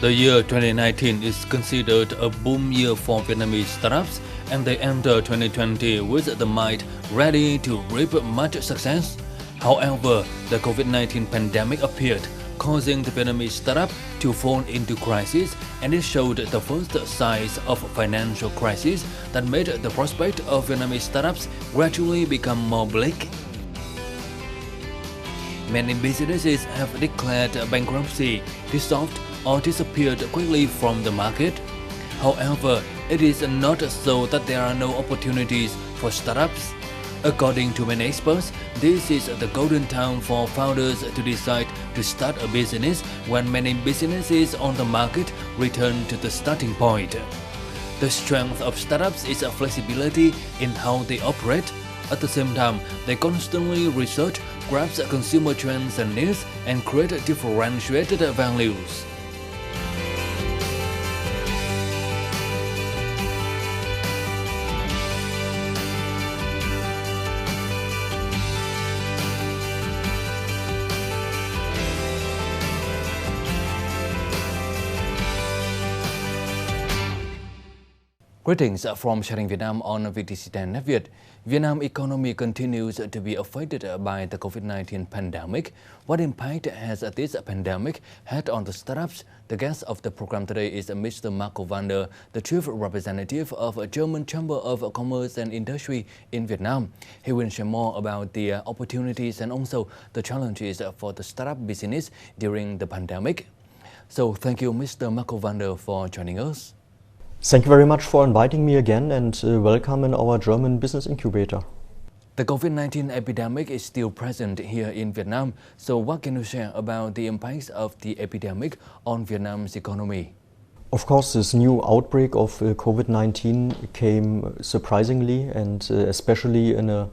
The year 2019 is considered a boom year for Vietnamese startups, and they enter 2020 with the might ready to reap much success. However, the COVID-19 pandemic appeared, causing the Vietnamese startup to fall into crisis, and it showed the first signs of financial crisis that made the prospect of Vietnamese startups gradually become more bleak. Many businesses have declared bankruptcy, dissolved, or disappeared quickly from the market. However, it is not so that there are no opportunities for startups. According to many experts, this is the golden time for founders to decide to start a business when many businesses on the market return to the starting point. The strength of startups is a flexibility in how they operate. At the same time, they constantly research, grasp consumer trends and needs, and create differentiated values. Greetings from Sharing Vietnam on VTC Ten Net Việt. Vietnam economy continues to be affected by the COVID-19 pandemic. What impact has this pandemic had on the startups? The guest of the program today is Mr. Marco Vander, the chief representative of German Chamber of Commerce and Industry in Vietnam. He will share more about the opportunities and also the challenges for the startup business during the pandemic. So thank you, Mr. Marco Vander, for joining us. Thank you very much for inviting me again, and welcome in our German business incubator. The COVID-19 epidemic is still present here in Vietnam. So what can you share about the impacts of the epidemic on Vietnam's economy? Of course, this new outbreak of COVID-19 came surprisingly, and especially in a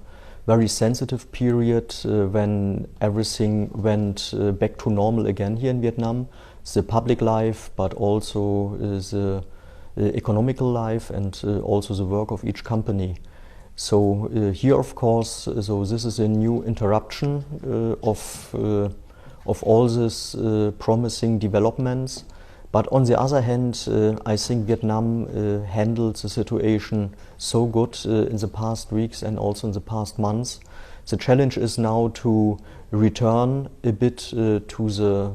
very sensitive period when everything went back to normal again here in Vietnam. The public life, but also the economical life, and also the work of each company. So here, of course, so this is a new interruption of all these promising developments. But on the other hand, I think Vietnam handled the situation so good in the past weeks and also in the past months. The challenge is now to return a bit to the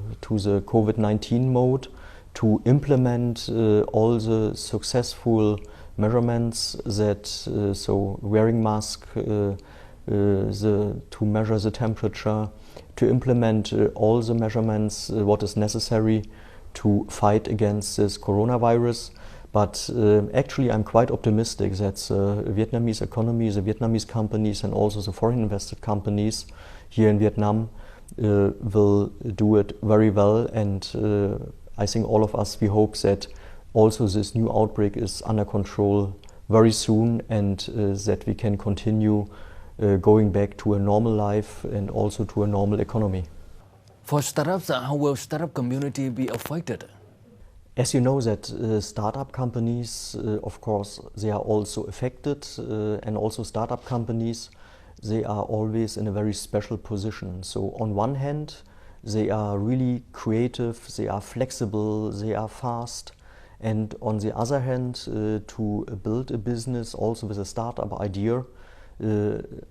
COVID-19 mode, to implement all the successful measurements that, so wearing mask, to measure the temperature, to implement all the measurements, what is necessary to fight against this coronavirus. But actually I'm quite optimistic that the Vietnamese economy, the Vietnamese companies and also the foreign invested companies here in Vietnam will do it very well, and I think all of us, we hope that also this new outbreak is under control very soon, and that we can continue going back to a normal life and also to a normal economy. For startups, how will startup community be affected? As you know that startup companies, of course, they are also affected, and also startup companies, they are always in a very special position. So on one hand, they are really creative, they are flexible, they are fast. And on the other hand, to build a business also with a startup idea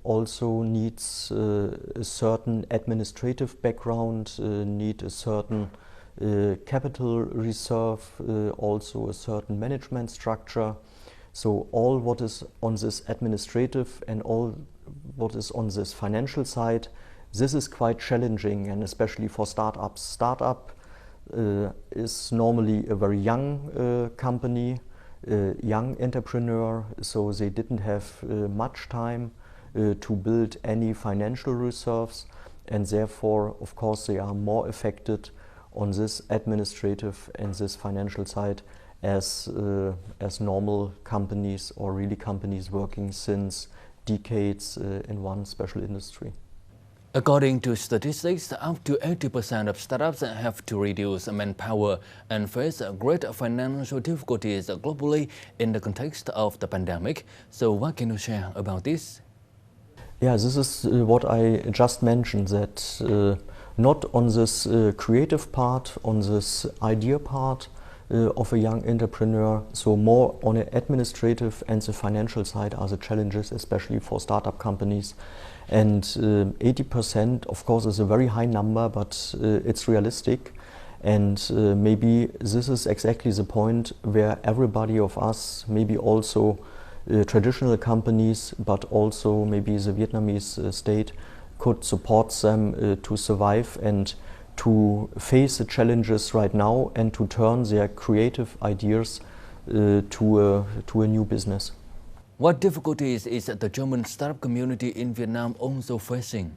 also needs a certain administrative background, need a certain capital reserve, also a certain management structure. So all what is on this administrative and all what is on this financial side, this is quite challenging, and especially for startups. Startup is normally a very young company, young entrepreneur, so they didn't have much time to build any financial reserves, and therefore, of course, they are more affected on this administrative and this financial side as normal companies or really companies working since decades in one special industry. According to statistics, up to 80% of startups have to reduce manpower and face great financial difficulties globally in the context of the pandemic. So what can you share about this? Yeah, this is what I just mentioned, that not on this creative part, on this idea part of a young entrepreneur, so more on an administrative and the financial side are the challenges, especially for startup companies. And 80%, of course, is a very high number, but it's realistic. And maybe this is exactly the point where everybody of us, maybe also traditional companies, but also maybe the Vietnamese state, could support them to survive and to face the challenges right now and to turn their creative ideas to a new business. What difficulties is the German startup community in Vietnam also facing?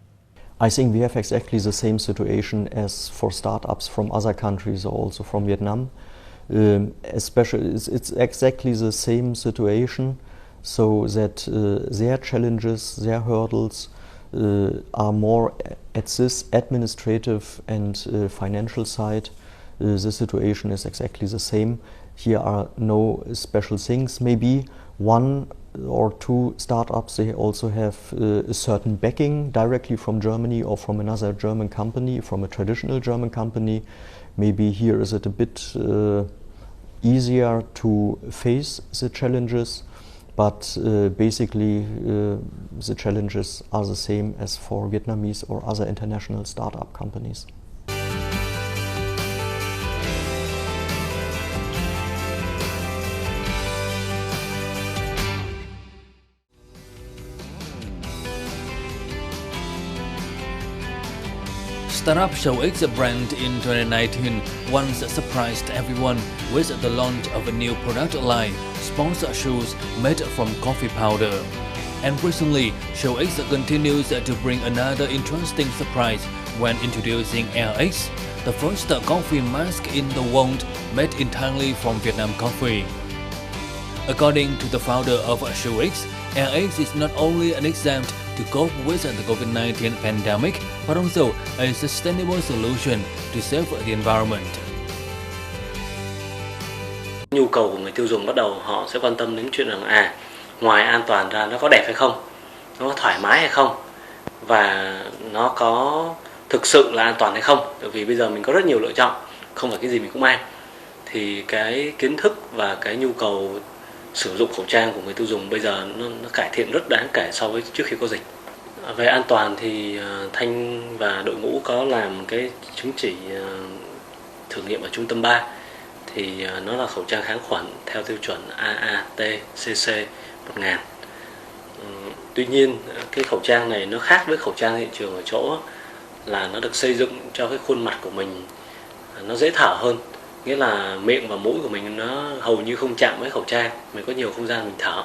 I think we have exactly the same situation as for startups from other countries or also from Vietnam. Especially, it's exactly the same situation, so that their challenges, their hurdles are more at this administrative and financial side. The situation is exactly the same. Here are no special things. Maybe one or two startups, they also have a certain backing directly from Germany or from another German company, from a traditional German company. Maybe here is it a bit easier to face the challenges, but basically the challenges are the same as for Vietnamese or other international startup companies. Startup ShowX brand in 2019 once surprised everyone with the launch of a new product line, sports shoes made from coffee powder. And recently, ShowX continues to bring another interesting surprise when introducing LX, the first coffee mask in the world made entirely from Vietnam coffee. According to the founder of ShowX, LX is not only an attempt to cope with the COVID-19 pandemic, but also a sustainable solution to save the environment. Nhu cầu của người tiêu dùng bắt đầu họ sẽ quan tâm đến chuyện rằng ngoài an toàn ra nó có đẹp hay không, nó có thoải mái hay không, và nó có thực sự là an toàn hay không. Bởi vì bây giờ mình có rất nhiều lựa chọn, không phải cái gì mình cũng mang. Thì cái kiến thức và cái nhu cầu sử dụng khẩu trang của người tiêu dùng bây giờ nó cải thiện rất đáng kể so với trước khi có dịch. Về an toàn thì Thanh và đội ngũ có làm cái chứng chỉ thử nghiệm ở trung tâm 3, thì nó là khẩu trang kháng khuẩn theo tiêu chuẩn AAT-CC 1000. Tuy nhiên cái khẩu trang này nó khác với khẩu trang thị trường ở chỗ là nó được xây dựng cho cái khuôn mặt của mình nó dễ thở hơn. Nghĩa là miệng và mũi của mình nó hầu như không chạm với khẩu trang, mình có nhiều không gian mình thở.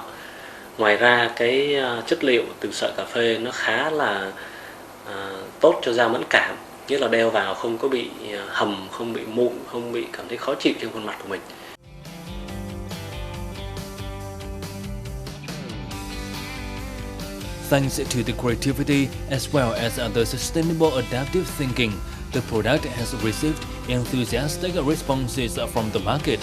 Ngoài ra cái chất liệu từ sợi cà phê nó khá là tốt cho da mẫn cảm, nghĩa là đeo vào không có bị hầm, không bị mụn, không bị cảm thấy khó chịu trên khuôn mặt của mình. Thanks to the creativity as well as the sustainable adaptive thinking, the product has received enthusiastic responses from the market.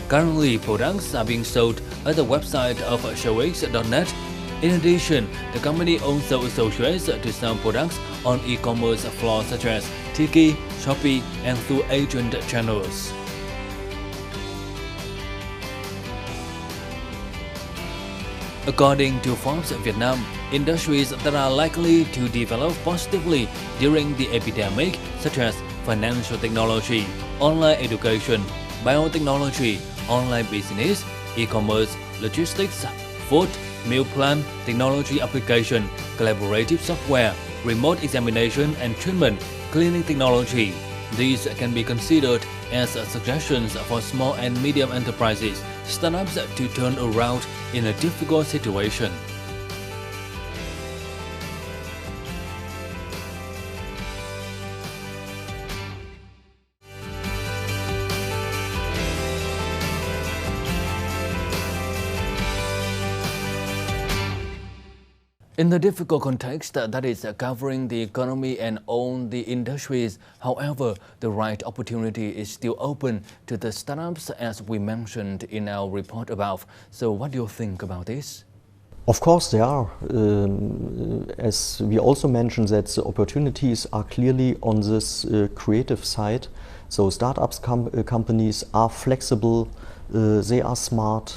Currently, products are being sold at the website of showx.net. In addition, the company also associates to sell products on e-commerce floors such as Tiki, Shopee, and through agent channels. According to Forbes Vietnam, industries that are likely to develop positively during the epidemic, such as financial technology, online education, biotechnology, online business, e-commerce, logistics, food, meal plan, technology application, collaborative software, remote examination and treatment, cleaning technology. These can be considered as suggestions for small and medium enterprises, startups to turn around in a difficult situation. In the difficult context that is covering the economy and all the industries, however, the right opportunity is still open to the startups as we mentioned in our report above. So what do you think about this? Of course there are. As we also mentioned, that the opportunities are clearly on this creative side. So startups companies are flexible, they are smart,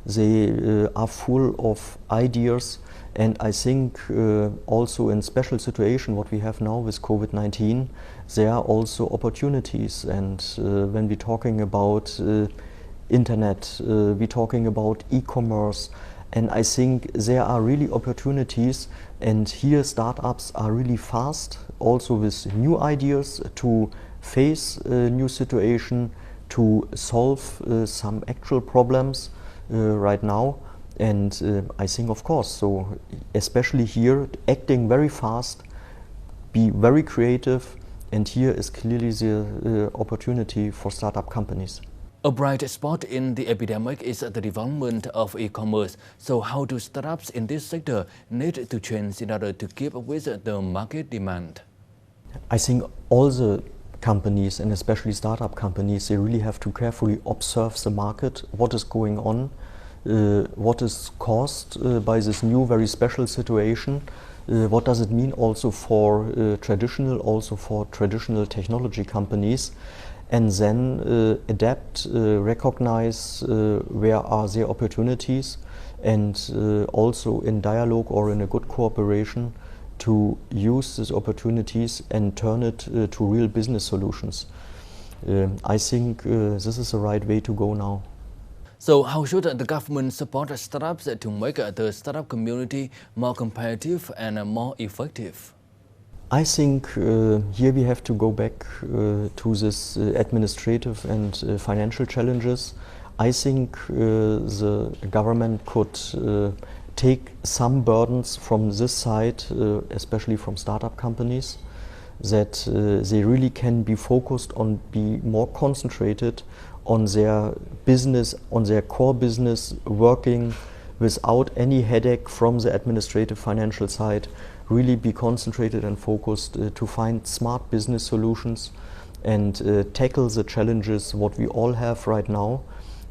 they are full of ideas. And I think also in special situation what we have now with COVID-19, there are also opportunities. And when we're talking about internet, we're talking about e-commerce, and I think there are really opportunities, and here startups are really fast, also with new ideas to face a new situation, to solve some actual problems right now. And I think, of course, so especially here, acting very fast, be very creative, and here is clearly the opportunity for startup companies. A bright spot in the epidemic is the development of e-commerce. So how do startups in this sector need to change in order to keep up with the market demand? I think all the companies, and especially startup companies, they really have to carefully observe the market, what is going on, what is caused by this new very special situation, what does it mean also for traditional technology companies, and then adapt, recognize where are their opportunities, and also in dialogue or in a good cooperation to use these opportunities and turn it to real business solutions. I think this is the right way to go now. So how should the government support startups to make the startup community more competitive and more effective? I think here we have to go back to this administrative and financial challenges. I think the government could take some burdens from this side, especially from startup companies, that they really can be focused on, be more concentrated on their business, on their core business, working without any headache from the administrative financial side, really be concentrated and focused to find smart business solutions and tackle the challenges what we all have right now,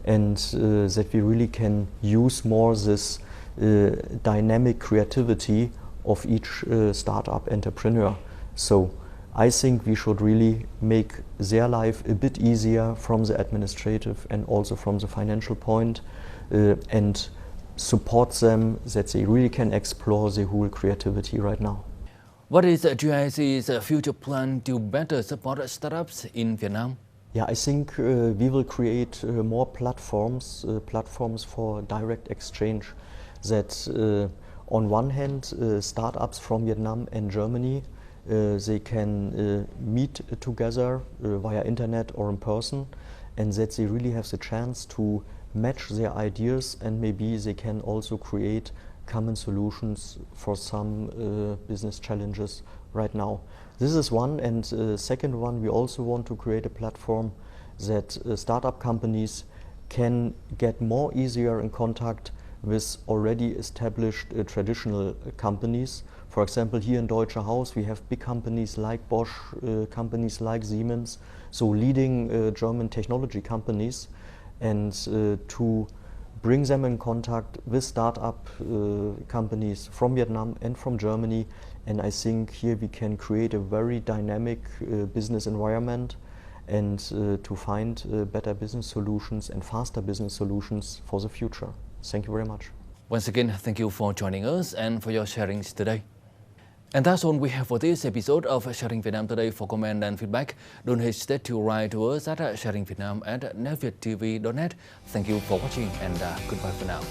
and that we really can use more this dynamic creativity of each startup entrepreneur. So I think we should really make their life a bit easier from the administrative and also from the financial point, and support them that they really can explore their whole creativity right now. What is GIC's future plan to better support startups in Vietnam? Yeah, I think we will create more platforms for direct exchange, that on one hand startups from Vietnam and Germany, they can meet together via internet or in person, and that they really have the chance to match their ideas, and maybe they can also create common solutions for some business challenges right now. This is one, and second one, we also want to create a platform that startup companies can get more easier in contact with already established traditional companies. For example, here in Deutsche Haus we have big companies like Bosch, companies like Siemens, so leading German technology companies, and to bring them in contact with startup companies from Vietnam and from Germany. And I think here we can create a very dynamic business environment, and to find better business solutions and faster business solutions for the future. Thank you very much. Once again, thank you for joining us and for your sharings today. And that's all we have for this episode of Sharing Vietnam Today. For comment and feedback, don't hesitate to write to us at sharingvietnam@netvietttv.net. Thank you for watching, and goodbye for now.